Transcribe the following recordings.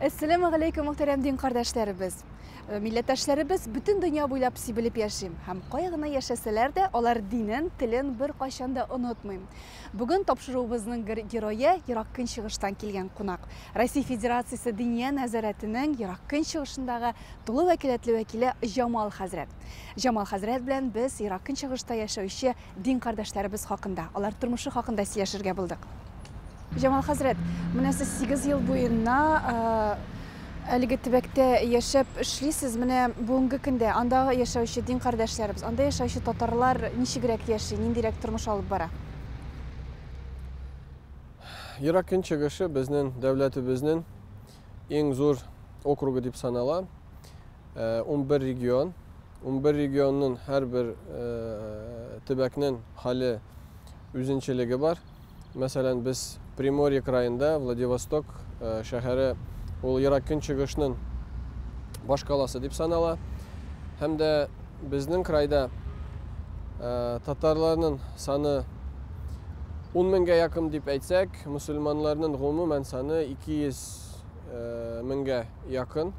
Assalamu alaykum muhterem din kardeşlerimiz. Millettaşlarımız bütün dünya boylap sibilip yaşayım. Hem kayğına yaşasalar da olar dinin, tilin bir kaşanda unutmayım. Bugün topşuruğumuzun geroyu Irak'ın çıkıştan kelgen konak. Россия Federasyası Dünya Nazaretinin Irak'ın çıkışındağı dolu vekiletli vekili Jamal Hazret. Jamal Hazret bilen biz Irak'ın çıkışta yaşayışı din kardeşlerimiz hakkında, olar turmuşu hakkında siyaşırga bulduk. Jamal Hazret, mine siz 8 yıl boyunca әлеге төбәктә яшәп эшлисез. Менә бүгенге көндә анда яшәүче дин кардәшләребез, анда яшәүче татарлар ничегрәк яши, ниндирәк тормыш алып бара? Ирак'ın чыгышы безнең дәүләтебезнең иң зур округы дип санала. 11 регион. 11 регионның һәрбер төбәкнең хәле үзенчәлеге бар. Мәсәлән, без Приморье краенда, Владивосток шәһәре ул Ирак'ın чыгышның баш каласы дип санала. Һәм дә безнең крайда татарларның саны 10 меңгә якын дип әйтсәк, мөселманнарның гомумән саны 200 меңгә якын.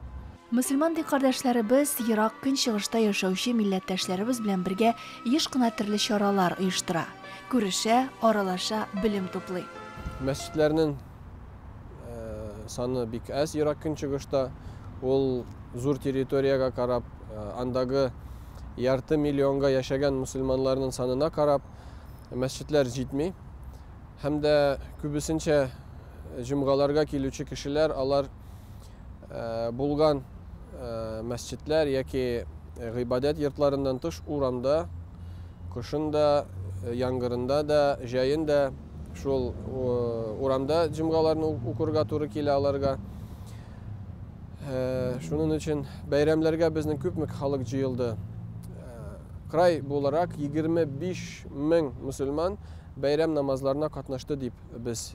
Müslüman din kardeşlerimiz Irak'ın çıkışta yaşauşu millettaşlarımız bilen birge еш кына төрле чаралар оештыра. Күрешә, аралаша, билим туплый. Мәчетләрнең саны бик әз Ирак'ın чыгышта. Ул зур территорияга карап, андагы ярты миллионга яшәгән мөселманларның санына карап, мәчетләр җитми. Һәм дә күбесенчә җомгаларга килүче кешеләр алар булган мәчетләр яки гыйбадәт йортларыннан тыш урамда, кышында, яңгырында да, җәендә шул урамда җомгаларны укырга туры килә аларга. Шуның өчен бәйрәмләргә безнең күпме халык җыелды. Край буларак 25 мең мөселман бәйрәм намазларына катнашты дип без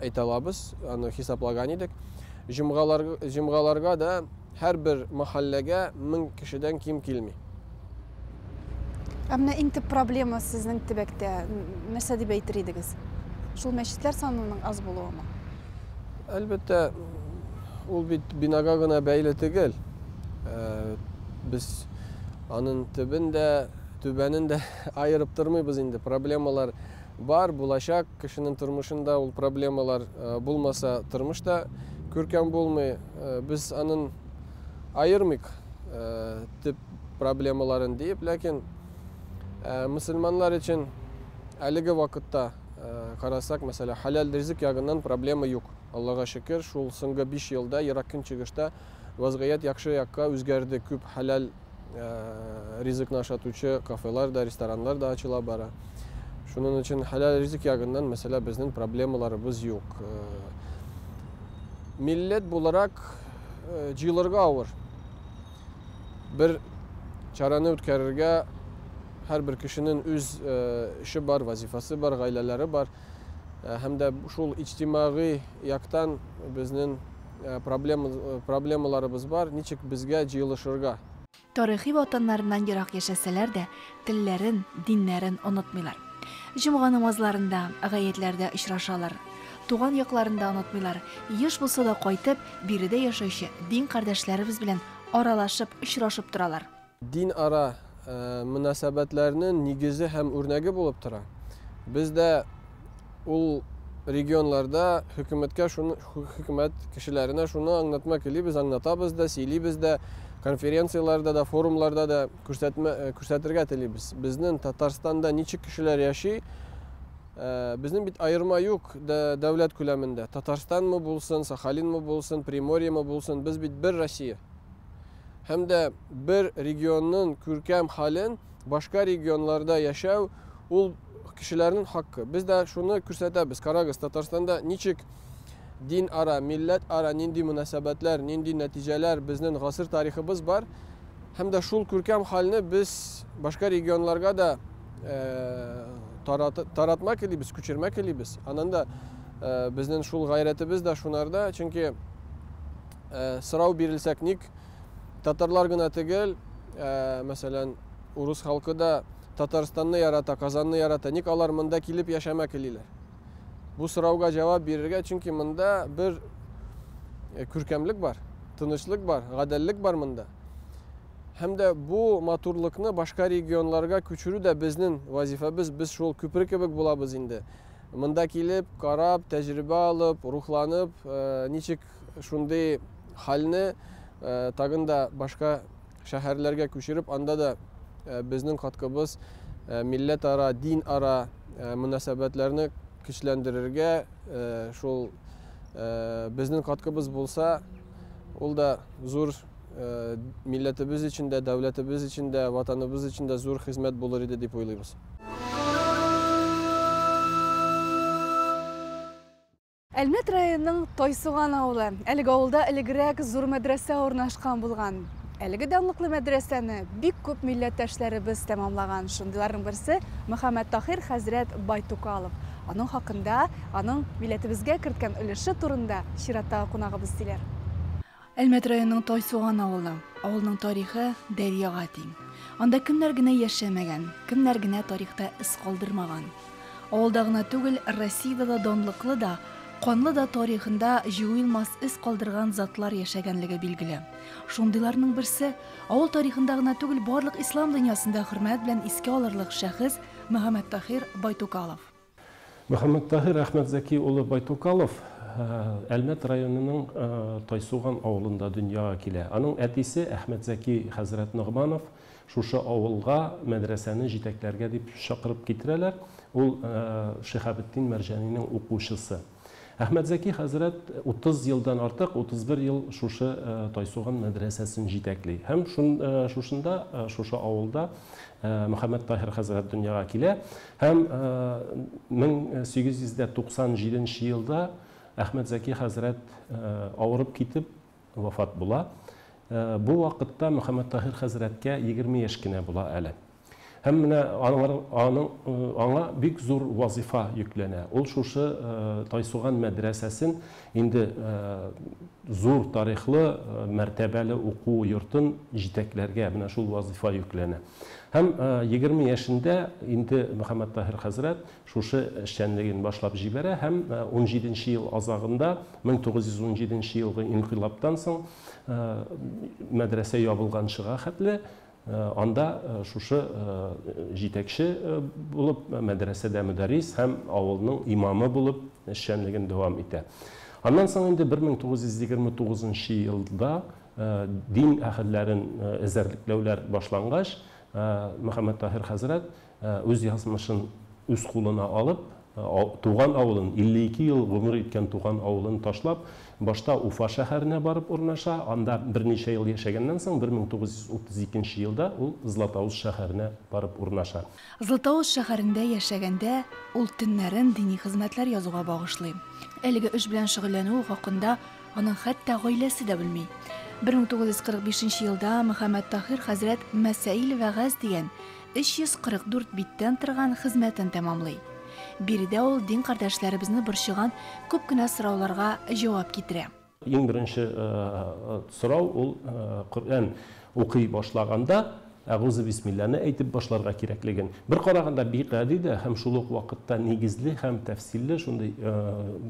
әйтә алабыз, аны хисаплаган идек. Җомгаларга да һәрбер мәхәлләгә 1000 кешедән ким килми. Әмма иң төп проблема сезнең төбәктә нәрсә дип әйтер идегез? Шул мәчетләр санының аз булуымы? Әлбәттә, ул бит бинага гына бәйле түгел. Без аның төбендә, түбәнендә айырып тормыйбыз инде. Проблемалар бар, булачак кешенең тормышында ул проблемалар булмаса, тормышта күркәм булмый. Без аның айырмыйк төп проблемаларын дип, ләкин мөселманлар өчен әлеге вакытта карасак, мәсәлән, халал ризык ягыннан проблема юк. Аллага шөкер, шул соңгы 5 елда Ирак'ın чыгышта вазгыять яхшы якка үзгәрде. Күп халал ризыкны ашатучы кафелар да, рестораннар да ачыла бара. Шуның өчен халал ризык ягыннан, мәсәлән, безнең проблемаларыбыз юк. Милләт буларак җыелырга авыр. Бер чараны үткәрергә һәрбер кешенең үз эше бар, вазифасы бар, гаиләләре бар. Һәм дә шул иҗтимагый яктан безнең проблемаларыбыз бар. Ничек безгә җыелышырга? Тарихи ватаннарыннан ерак яшәсәләр дә, телләрен, диннәрен онытмыйлар. Җомга намазларында, гаетләрдә очрашалар. Туган якларында онытмыйлар. Еш булса да кайтып, биредә яшәүче дин кардәшләребез белән аралашып, очрашып торалар. Дин ара мөнәсәбәтләрнең нигезе һәм үрнәге булып тора. Бездә ул регионларда хөкүмәт кешеләренә шуны аңлатма килибез, аңлатабыз да, сөйлибез дә, конференцияларда да, форумларда да күрсәтергә телибез. Безнең Татарстанда ничек кешеләр яши? Безнең бит айырма юк дәүләт күләмендә. Татарстанмы булсын, Сахалинмы булсын, Приморьемы булсын, без бит бер Россия. Һәм дә бер регионның күркәм хәлен башка регионларда яшәү ул кешеләрнең хакы. Без дә шуны күрсәтәбез. Карагыз, Татарстанда ничек дин ара, милләт ара нинди мөнәсәбәтләр, нинди нәтиҗәләр безнең гасыр тарихыбыз бар. Һәм дә шул күркәм хәлне без башка регионларга да таратма килибез, күчермә килибез. Аннан да безнең шул гайрәтебез дә шунарда, чөнки сорау бирелсәк, ник татарлар гына түгел, мәсәлән, урыс халкы да Татарстанны ярата, Казанны ярата, ник алар монда килеп яшәмәк илиләр? Бу сорауга җавап бирергә, чөнки монда бер күркәмлек бар, тынычлык бар, гаделлек бар монда. Һәм дә бу матурлыкны башка регионларга күчерү дә безнең вазифабыз. Без шул күпер кебек булабыз инде. Монда килеп, карап, тәҗрибә алып, рухланып, ничек шундый хәлне тагын да башка шәһәрләргә күчереп, анда да безнең каткыбыз милләт ара, дин ара мөнәсәбәтләрне көчләндерергә, шул безнең каткыбыз булса, ул да зур милләтебез өчен дә, дәүләтебез өчен дә, ватаныбыз өчен дә зур хезмәт булыр иде дип уйлыйбыз. Әлмәт районының Тойсуган авылы. Әлеге авылда элегрәк зур мәдрәсә урнашкан булган. Әлеге данлыклы мәдрәсәне бик күп милләттәшләребез тәмамлаган. Шундыйларның берсе Мөхәммәд Таһир хәзрәт Байтукалов. Аның хакында, аның милләтебезгә керткән өлеше турында чираттагы кунагыбыз сөйләр. Әлмәт районының Тойсуган авылы. Авылның тарихы дәрьяга тиң. Анда кемнәр генә яшәмәгән, кемнәр генә тарихта из калдырмаган. Авылда гына түгел, Россиядә да данлыклы да, канлы да тарихында җуелмас из калдырган затлар яшәгәнлеге билгеле. Шундыйларның берсе авыл тарихында гына түгел, барлык ислам дөньясында хөрмәт белән искә алырлык шәхес Мөхәммәд Таһир Байтукалов. Мөхәммәд Таһир Әхмәтзәки улы Байтукалов Әлмәт районының Тойсуган авылында дөньяга килә. Аның әтисе Әхмәтзәки хәзрәт Ногманов шушы авылга мәдрәсәне җитәкләргә дип чакырып китерәләр. Ул Шиһабетдин Мәрҗәниның укучысы. Әхмәтзәки хәзрәт 30 елдан артык, 31 ел шушы Тойсуган мәдрәсәсен җитәкли. Һәм шушында, шушы авылда Мөхәммәд Таһир хәзрәт дөньяга килә. Һәм 1897 елда Әхмәтзәки хәзрәт авырып китеп вафат була. Бу вакытта Мөхәммәд Таһир хәзрәткә 20 яшь кенә була әле. Һәм менә аңа бик зур вазифа йөкләнә. Ул шушы Тойсуган мәдрәсәсен инде зур тарихлы, мәртәбәле уку йортын җитәкләргә менә шул вазифа йөкләнә. Һәм 20 яшендә инде Мөхәммәд Таһир хәзрәт шушы эшчәнлеген башлап җибәрә һәм 17 ел азагында 1917 елгы инкыйлабтан соң мәдрәсә ябылган чыга хәтле анда шушы җитәкче булып, мәдрәсәдә мөдәррис һәм авылның имамы булып эшчәнлеген дәвам итә. Аннан соң инде 1929 елда дин әһелләрен эзәрлекләүләр башлангач, Мөхәммәд Таһир хәзрәт үз язмышын үз кулына алып, туган авылын, 52 ел гомер иткән туган авылын ташлап, башта Уфа шәһәренә барып урнаша, анда берничә ел яшәгәннән соң 1932 елда ул Златоуст шәһәренә барып урнаша. Златоуст шәһәрендә яшәгәндә ул төннәрен дини хезмәтләр язуга багышлый. Әлеге эш белән шөгыльләнү хакында аның хәтта гаиләсе дә белми. 1945 елда Мөхәммәд Таһир хәзрәт Мәсаил вәгазь дигән 344 биттән торган хезмәтен тәмамлый. Биредә ул дин кардәшләребезне борчыган күп кенә сорауларга җавап китерә. Иң беренче сорау ул Коръән укый башлаганда Әгъузу бисмилләне әйтеп башларга кирәклеген. Бер караганда бик гади дә һәм шул ук вакытта нигезле һәм тәфсилле шундый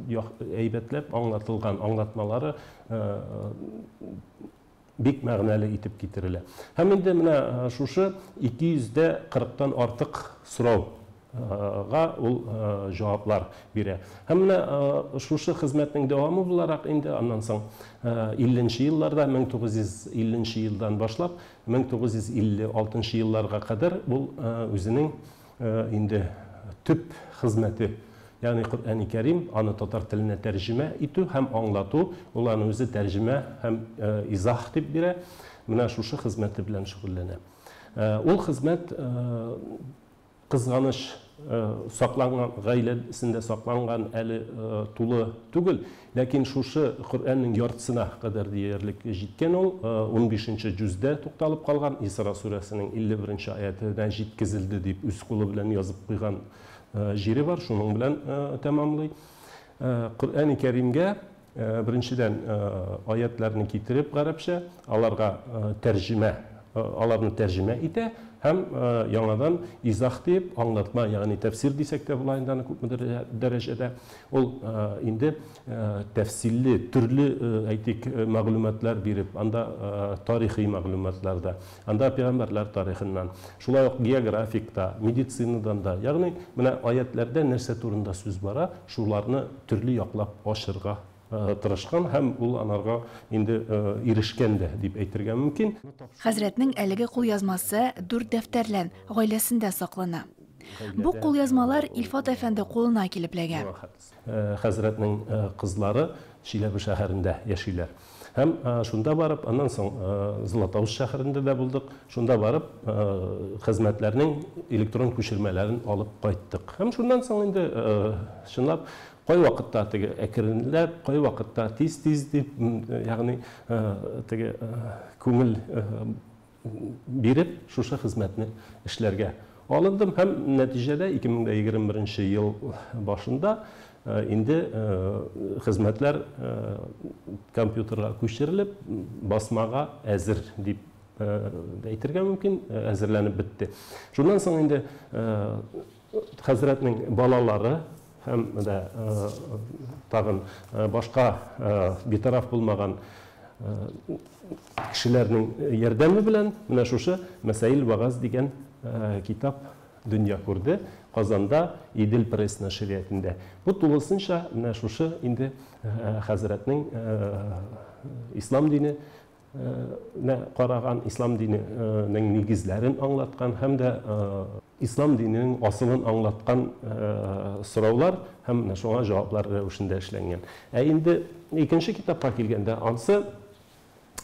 әйбәтләп аңлатылган аңлатмалары бик мәгънәле итеп китерелә. Һәм инде менә шушы 240-тан артык сорауга ул җаваплар бирә. Һәм менә шушы хезмәтнең дәвамы буларак инде аннан соң 50-нче елларда, 1950 елдан башлап 1956 елларга кадәр ул үзенең инде төп хезмәте, ягъни Коръән-и Кәрим, аны татар теленә тәрҗемә итү һәм аңлату, ул аны үзе тәрҗемә һәм изах дип бирә. Менә шушы хезмәте белән шөгыльләнә. Ул хезмәт кызганыч сакланган, гаиләсендә сакланган әле тулы түгел, ләкин шушы Коръәннең яртысына кадәр диярлек җиткән ул 15-нче җүздә тукталып калган, Исра сүрәсенең 51-нче аятына җиткезелде дип үз кулы белән язып куйган җире бар, шуның белән тәмамлый. Коръән-и Кәримгә беренчедән аятларны китереп гарәпчә, аларга тәрҗемә аларны тәрҗемә итә һәм яңадан изах дип аңлатма, ягъни тәфсир дисәк тә була инде күпмедер дәрәҗәдә ул инде тәфсилле, төрле әйтик мәгълүматлар биреп, анда тарихи мәгълүматларда, анда пәйгамбәрләр тарихыннан, шулай ук географикта, медицинадан да, ягъни менә аятләрдә нәрсә турында сүз бара, шуларны төрле яклап ачырга тырышкан һәм ул анарга инде ирешкән дә дип әйтергә мөмкин. Хәзрәтнең әлеге кулъязмасы 4 дәфтәрлән гаиләсендә саклана. Бу кулъязмалар Илфат әфәнде кулына килеп эләгә. Хәзрәтнең кызлары Чиләбе шәһәрендә яшиләр. Һәм шунда барып, аннан соң Златоуст шәһәрендә дә булдык. Шунда барып, хезмәтләрнең электрон күчермәләрен алып кайттык. Һәм шундан соң инде шунлап кай вакытта теге әкренләп, кай вакытта тиз-тиз дип, ягъни теге күңел биреп, шушы хезмәтне эшләргә алындым һәм нәтиҗәдә 2021 ел башында инде хезмәтләр компьютерга күчерелеп, басмага әзер дип әйтергә мөмкин, әзерләнеп бетте. Шуннан соң инде хәзрәтнең балалары һәм дә тагын башка битараф булмаган кешеләрнең ярдәме белән менә шушы Мәсаил Вагаз дигән китап дөнья күрде Казанда Идел пресс нәшриятендә. Бу тулысынча менә шушы инде хәзрәтнең ислам дине караган, ислам диненең нигезләрен аңлаткан һәм дә ислам диненең асылын аңлаткан сораулар һәм шуңа җаваплар рәвешендә эшләнгән. Инде икенче китапка килгәндә ансы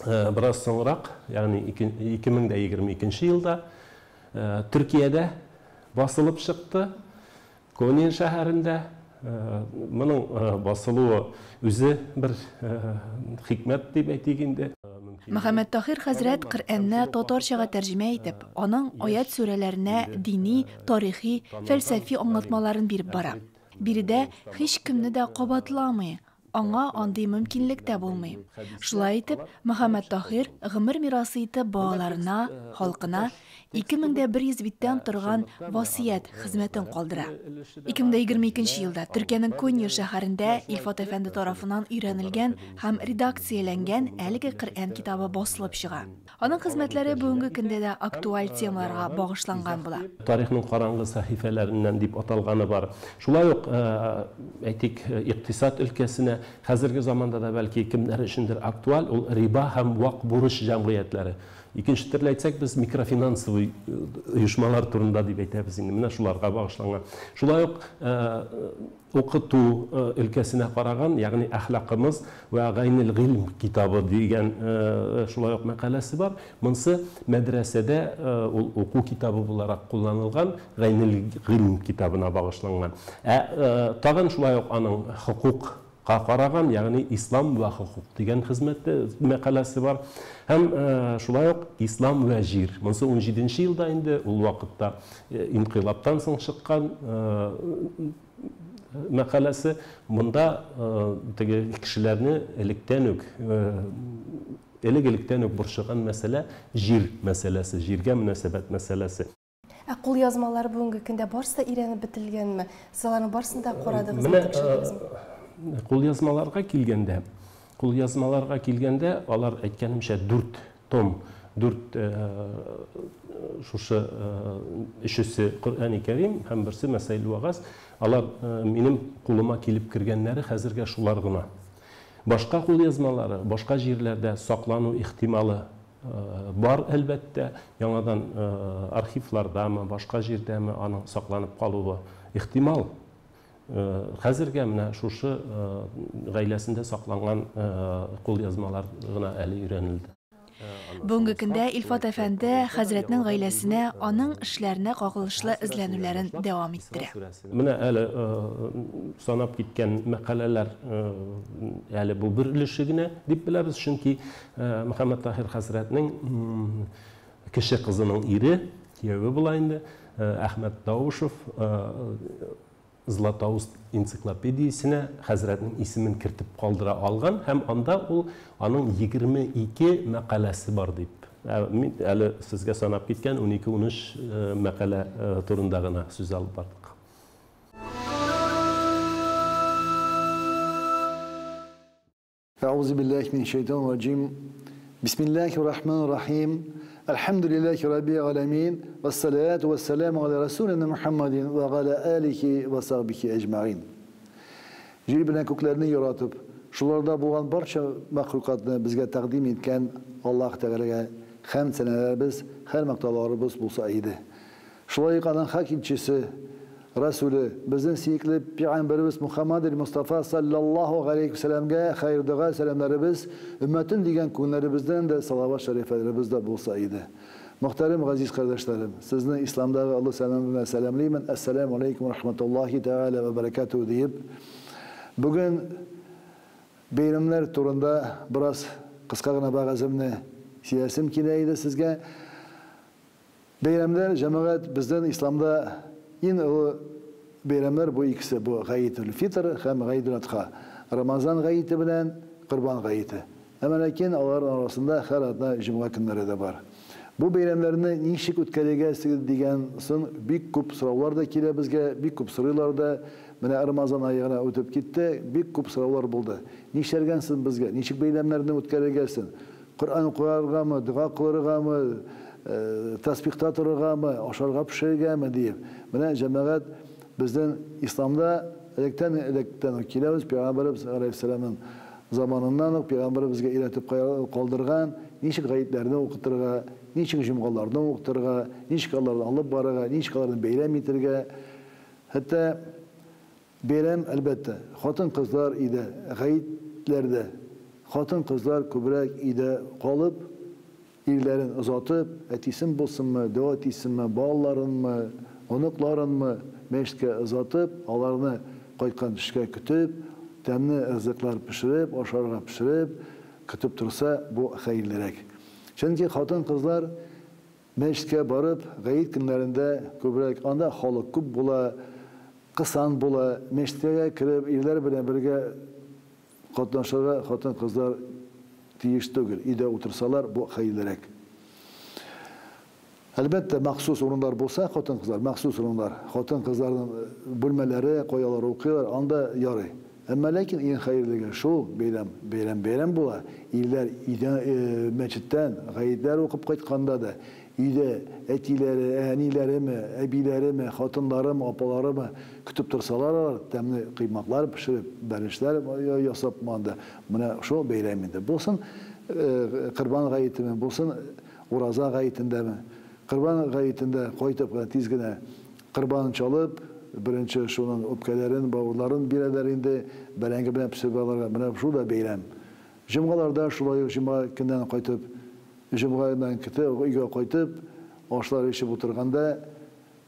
бераз соңрак, ягъни 2022 елда Төркиядә басылып чыкты. Конин шәһәрендә моның басылуы үзе бер хикмәт дип әйтик инде. Мөхәммәд Тахир хәзрәт Коръәнне татарчага тәрҗемә итеп, аның аят сүрәләренә дини, тарихи, фәлсәфи аңлатмаларын биреп бара. Биредә һич кемне дә кабатламый, аңа андый мөмкинлек тә булмый. Шулай итеп, Мөхәммәд Тахир гомер мирасы итеп балаларына, халкына 2100 биттән торган васият хезмәтен калдыра. 2022 елда Төркиянең Коnya шәһәрендә Илфат әфәнде тарафыннан өйрәнелгән һәм редакцияләнгән әлеге Коръән китабы басылып чыга. Аның хезмәтләре бүгенге көндә дә актуаль темаларга багышланган була. Тарихның караңгы сәхифәләреннән дип аталганы бар. Шулай ук әйтик, икътисад өлкәсенә хәзерге заманда да бәлки кемнәр өчендер актуаль ул риба һәм вак бурыч җәмгыятьләре. Икенче төрле әйтсәк, без микрофинансовый оешмалар турында дип әйтәбез инде. Менә шуларга багышланган. Шулай ук укыту өлкәсенә караган, ягъни әхлакымыз ва гайнил гыйлм китабы дигән шулай ук мәкаләсе бар. Монсы мәдрәсәдә ул уку китабы буларак кулланылган гайнил гыйлм китабына багышланган. Тагын шулай ук аның хукук караган, ягъни ислам ва хукук дигән хезмәттә мәкаләсе бар. Һәм шулай ук ислам ва җир. Монсы 17 елда инде ул вакытта инкыйлабтан соң чыккан мәкаләсе. Монда теге кешеләрне электән үк борчыган мәсьәлә җир мәсьәләсе, җиргә мөнәсәбәт мәсьәләсе. Кулъязмалар бүгенге көндә барысы да өйрәнеп бетелгәнме? Сез барысын да карадыгызмы? Кулъязмаларга килгәндә, алар әйткәнемчә 4 том, 4 шушы өчесе Коръән-и Кәрим һәм берсе Мәсаил Вагаз, алар минем кулыма килеп кергәннәре хәзергә шулар гына. Башка кулъязмалары, башка җирләрдә саклану ихтималы бар әлбәттә, яңадан архивлардамы, башка җирдәме аның сакланып калуы ихтимал. Хәзергә менә шушы гаиләсендә сакланган кулъязмалар гына әле өйрәнелде. Бүгенге көндә Илфат әфәнде хәзрәтнең гаиләсенә, аның эшләренә кагылышлы эзләнүләрен дәвам иттерә. Менә әле санап киткән мәкаләләр әле бу бер өлеше генә дип беләбез, чөнки Мөхәммәд Тахир хәзрәтнең кеше кызының ире, кияве була инде, Әхмәт Даушев Златоуст энциклопедиясенә хәзрәтнең исемен кертеп калдыра алган һәм анда ул аның 22 мәкаләсе бар дип Мин әле сезгә санап киткән 12-13 мәкалә турында гына сүз алып бардык. Euzubillahimineşşeytanirracim. Bismillahirrahmanirrahim. Elhamdülillahi Rabbil alemin. Vessalatu vesselamu ala Resulina Muhammedin ve ala alihi ve sahbihi ecmaîn. Jil bilen köklerini yaratıp, şularda bulgan barcha mahlukatni bizga taqdim etgan Alloh Teala'ga hamd senelerimiz, her maqtalarımız bulsa iyiydi. Şulay qalan hak elchisi Resulü bizden siyikli Peygamberimiz Muhammed Mustafa sallallahu aleyhi ve sellem'e hayır dua selamlarımız, ümmetin diyen günlerimizden de salavat şerifelerimiz de bulsa iyiydi. Muhterem aziz kardeşlerim, sizin İslam'da Allah selamına selamlayayım. Esselamu aleyküm ve rahmetullahi teala ve berekatuhu deyip, bugün bayramlar turunda biraz kıskağına bağızımını siyasim kileydi sizge. Bayramlar cemaat bizden İslam'da yine o bayramlar bu ikisi, bu Gayetül Fitr hem Gayetül Adha. Ramazan gayeti bilen Kurban gayeti. Ama lakin onların arasında her adına cuma günleri de var. Bu bayramlarını nişik ötkələyəsi degen son büyük küp sıravlar da kile bizge, büyük küp sırılar da Ramazan ayına ötüp gitti, büyük küp sıravlar buldu. Nişergensin bizge, nişik bayramlarını ötkələyəsin. Kur'an okuyarga mı, dua kılırga mı, tasbihta tururga mı, aşarga pişirga mı deyip. Cemaat bizden İslam'da elekten o kilemiz Peygamberimiz Aleyhisselam'ın zamanından Peygamberimizge iletip kaldırgan, nişik gayetlerini okuturga, nişik cumgalardan okuturga, nişik Allah'dan alıp barıga, nişik Allah'dan beylem itirge. Hatta beylem elbette, hatun kızlar ide, gayetlerde, hatun kızlar kübrek ide kalıp, illerin uzatıp, etisin bulsun mu, dua etisin mi, bağların mı, onukların mı, meşke uzatıp, onlarını koykan düşke kütüp, temni rızıklar pişirip, aşarga pişirip, kütüp dursa bu hayırlarek. Çünkü hatun kızlar meşke barıp, gayet günlerinde kübrek, anda halı küp bula, kısan bula, meşkeye kirip, iller bilen birge katlanışlara hatun kızlar tiyiştügür. İde otursalar bu hayırlarek. Elbette mahsus orunlar bulsa hatun kızlar, mahsus orunlar. Hatun kızların bölmeleri, koyalar okuyorlar, anda yarı. Ama lakin en hayırlığı şu, beylem bula. İller meçitten gayetler okup kayıtkanda da İde etileri, ehnilerimi, ebilerimi, hatınlarımı, apalarımı kütüp dursalar, temli kıymaklar pişirip, benişler yasapmanda. Buna şu beyleminde. Bulsun Kurban gayeti mi, bulsun Uraza gayetinde mi? Kurban gayetinde koytup tizgine kurban çalıp, birinci şunun öpkelerin, bağırların birelerinde belenge bilen pişirbalarga, buna şu da beylem. Cumgalarda şulayı cuma günden koytup, Cumgadan kitap uyga koytup, aşlar işip oturganda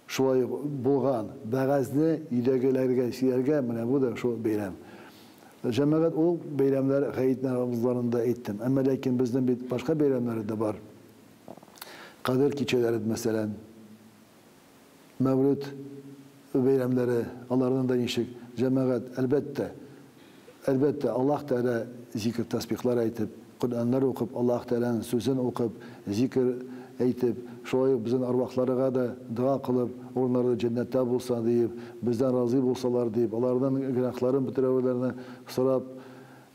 şulay bulgan bağazni üydegelerge, siyerge, bu da şu beylem. Cemaat o beylemler gayetler ağızlarında ettim. Ama lakin bizden bir başka beylemleri de var. Kadir keçeleri mesela, Mevlüt beylemleri, Allah'ın da inşik. Cemaat elbette Allah Teala zikir tasbihler etip, Kur'anlar okup, Allah Teala'nın sözünü okup, zikir eytip, şolayıp bizden arvahlarına da dua kılıp, onları cennette bulsa deyip, bizden razı bulsalar deyip, onlardan günahların bitirevilerini sorap,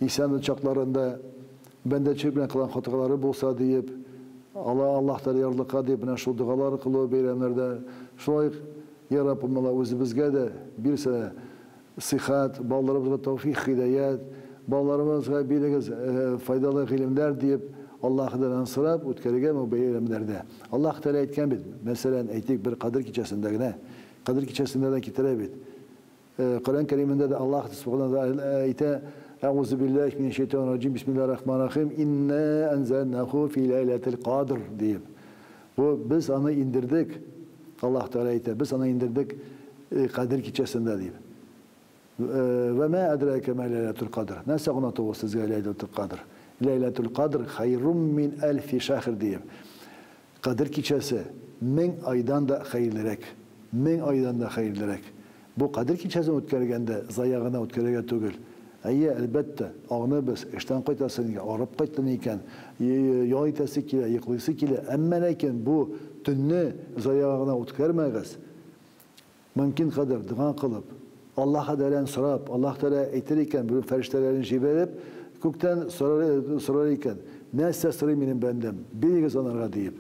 İsa'nın çaklarında bende çirklen kılan hataları bulsa deyip, Allah Teala yarlıqa deyip, şu duaları kılığı beylemlerde, şolayıp, Ya Rabbim Allah özümüzge de bir sene sıhhat, bağlarımızga tevfik, hidayet, bağlarımızga biliriz faydalı ilimler deyip Allah'dan ansırap ötkerige mi beylemlerde. Allah Teala etken bit. Mesela eytik bir Kadir Gecesinde ne? Kadir Gecesinden kitire bit. Kur'an-ı Kerim'inde de Allah subhanahu eyte Euzubillahimineşşeytanirracim. Bismillahirrahmanirrahim. İnna enzelnahu fi leyletil kadr deyip. Bu biz onu indirdik. Allah Teala eyte. Biz onu indirdik Kadir Gecesinde deyip. Ve ma edrake ma leyletul kadr. Nasıl anlatıyor sizce leyletul kadr? Leyletul kadr hayrun min elfi şahr deyip. Kadir Gecesi 1000 aydan da hayırlarek. 1000 aydan da hayırlarek. Bu Kadir Gecesini ötkergende, zayağına ötkerge tügül. Әйе, әлбәттә, аңны без эштән кайтасын икән, арып кайттын икән, ял итәсе килә, йоклыйсы килә. Әмма ләкин бу төнне заягына үткәрмәгез. Мөмкин кадәр дуа кылып, Аллаһ Тәгаләдән сорап, Аллаһ Тәгалә әйтер икән, бу фәрештәләрен җибәреп, күктән сорар икән. Нәрсә сорый минем бәндәм? Бирегез анарга диеп.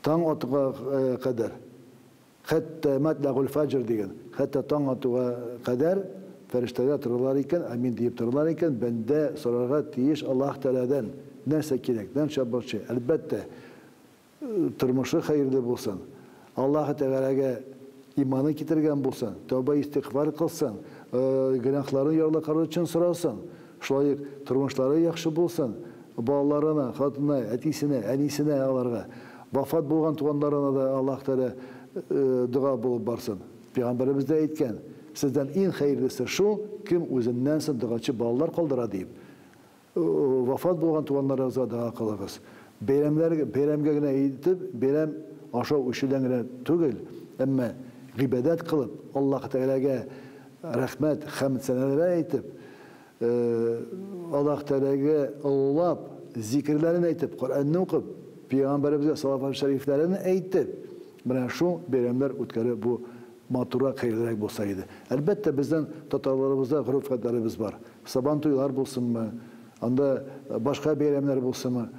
Таң атуга кадәр, хәтта матлағул фаҗр дигән, хәтта таң атуга кадәр фәрештәләр торалар икән, амин диеп торалар икән, бәндә сорарга тиеш Аллаһ Тәгаләдән нәрсә кирәк? Нәрсә борчы? Әлбәттә, тормышы хәерле булсын. Аллаһ Тәгаләгә иманы китергән булсын, тәүбә истигъфар кылсын, гөнаһларын ярлыклары өчен сорасын. Шулай тормышлары яхшы булсын. Балаларына, хатынына, әтисенә, әнисенә аларга, вафат булган туганнарына да Аллаһ Тәгалә дуа булып барсын. Пәйгамбәребез дә әйткән, сездән иң хәерлесе шул, кем үзеннән соң дуачы балалар калдыра дип. Вафат булган туганнарыгызга дуа кылыгыз. Бәйрәмгә генә әйтеп, бәйрәм ашау ишелән генә түгел, әмма гыйбадат кылып, Аллаһ Тәгаләгә рәхмәт, хәмд сәнәләр әйтеп, Аллаһ Тәгаләгә олылап, зикрләрен әйтеп, Коръәнне укып, Пәйгамбәребезгә салават шәрифләрен әйтеп, менә шул бәйрәмнәр үткәреп бу матурак, хәерлерәк булса иде. Әлбәттә, безнең татарларыбызда гореф-гадәтләребез бар. Сабан туйлар булсынмы, анда башка бәйрәмнәр булсынмы,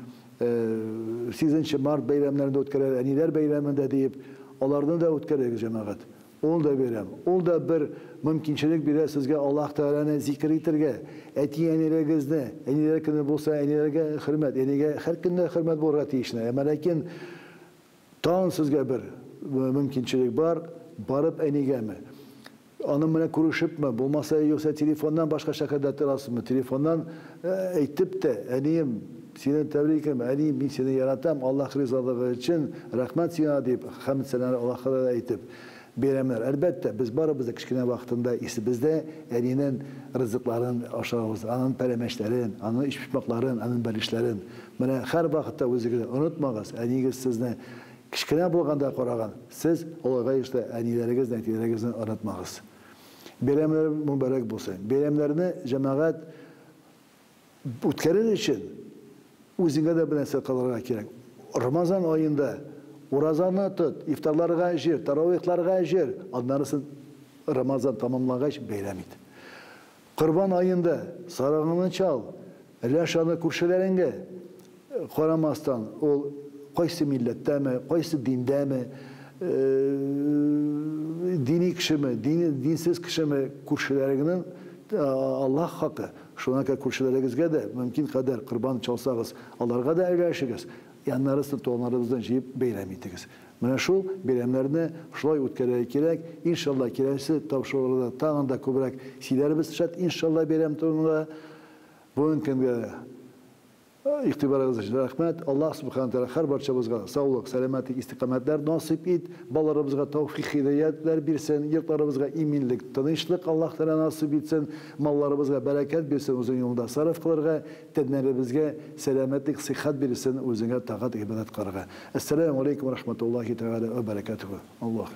8 март бәйрәмнәрендә үткәрәләр, әниләр бәйрәмендә диеп, аларны да үткәрәләр җәмәгать. Ул да бәйрәм. Ул да бер мөмкинчелек бирә сезгә Аллаһ Тәгаләне зикр итәргә. Әти-әниләрегезне, әниләр көне булса, әниләргә хөрмәт, әнигә һәр көндә хөрмәт булырга тиешне. Әмма ләкин тагын сезгә бер мөмкинчелек бар, барып әнигәме, аның менә күрешепме, булмаса юкса телефоннан башка шәһәрдә торасызмы, телефоннан әйтеп тә, әнием, сине тәбрикем, әнием, мин сине яратам, Аллаһ ризалыгы өчен рәхмәт сиңа дип, хәмд сәнә Аллаһка да әйтеп, бәйрәмнәр. Әлбәттә, без барыбыз да кечкенә вакытында исебездә әнинең ризыкларын ашавыз, аның пәрәмәчләрен, аның ишпимакларын, аның бәлешләрен. Менә һәр вакытта үзегезне онытмагыз, әнигез сезне кечкенә булганда караган, сез олыгайышта әниләрегезне, әтиләрегезне онытмагыз. Бәйрәмнәр мүбәрәк булсын. Бәйрәмнәрне җәмәгать үткәрер өчен үзеңә дә бер нәрсә кылырга кирәк. Рамазан аенда уразаны тот, ифтарларга җир, таравихларга җир, аннарысын Рамазан тамамлагач бәйрәм ит. Корбан аенда сарыгыңны чал, өләшаны күршеләреңгә карамастан, ул кайсы милләттәме, кайсы диндәме, дини кешеме, динсез кешеме күршеләрегенең Аллаһ хакы. Шуңа күршеләрегезгә дә мөмкин кадәр корбан чалсагыз, аларга да өләшегез. Яннарысын туганнарыбыздан җыеп бәйрәм итегез. Менә шул бәйрәмнәрне шулай үткәрергә кирәк. Иншалла киләсе тапшыруларда тагын да күбрәк сөйләрбез. Иншалла бәйрәм турында бүген көнгә игътибарыгыз өчен рәхмәт. Аллаһ субхана тәгалә һәр барчабызга саулык, сәламәтлек, истиқамәтләр насыйп ит. Балаларыбызга тәүфик, хидаятләр бирсен. Йортларыбызга иминлек, тынычлык Аллаһ тәгалә насыйп итсен. Малларыбызга бәрәкәт бирсен, үзенең юлында сарыф кылырга, тәннәребезгә сәламәтлек, сихәт бирсен, үзеңә тагат ибадат кылырга. Ассаламу алейкум ва рахматуллаһи тәгалә ва баракатуһу. Аллаһ